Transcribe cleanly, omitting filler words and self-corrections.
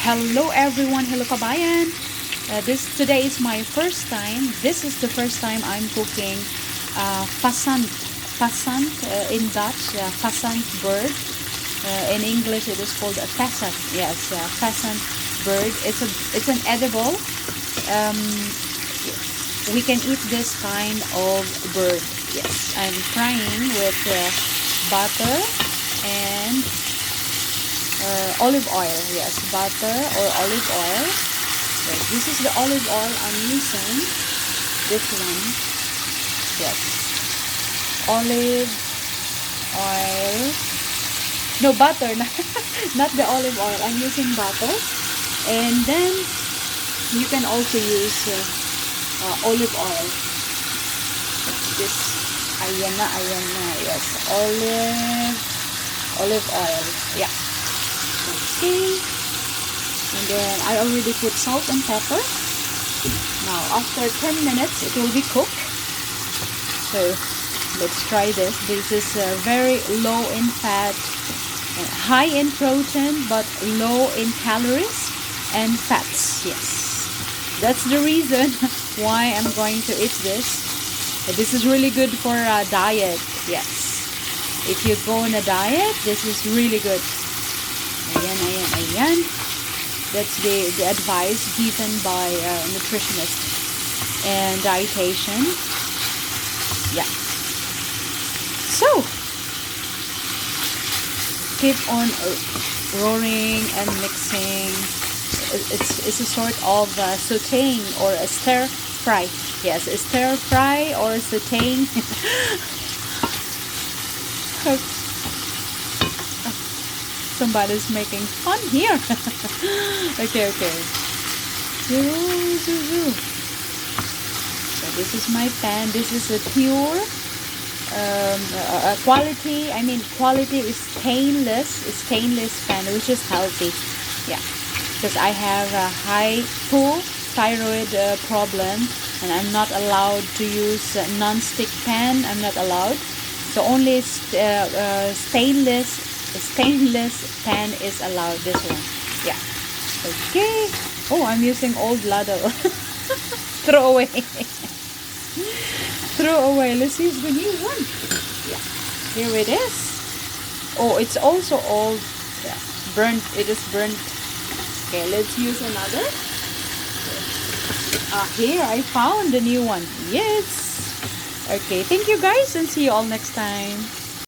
Hello everyone, hello kabayan. Today is my first time. This is the first time I'm cooking pheasant in Dutch, pheasant bird. In English it is called a pheasant. Yes, pheasant bird. It's an edible. We can eat this kind of bird. Yes, I'm frying with butter and olive oil. Yes, butter or olive oil. Yes, this is the olive oil I'm using. This one. Yes, olive oil. No, butter. Not the olive oil. I'm using butter. And then you can also use olive oil. This ayan na. Yes, olive oil. Yeah. Okay. And then I already put salt and pepper. Now after 10 minutes it will be cooked. So let's try this. This is very low in fat, high in protein, but low in calories and fats. Yes, that's the reason why I'm going to eat this. This is really good for a diet. Yes, if you go on a diet, this is really good. Ayan. That's the advice given by nutritionist and dietitian. Yeah. So keep on rolling and mixing. It's a sort of sauteing or a stir fry. Yes, a stir fry or sauteing. Somebody's making fun here. Okay. So this is my pan. This is a pure quality. I mean, quality is stainless pan, which is healthy. Yeah, because I have a full thyroid problem, and I'm not allowed to use non-stick pan. I'm not allowed. So only stainless pan is allowed. This one. Yeah. Okay. Oh, I'm using old ladle. Throw away. Let's use the new one. Yeah. Here it is. Oh, it's also old. Yeah. Burnt. It is burnt. Okay, let's use another. Here I found the new one. Yes. Okay, thank you guys and see you all next time.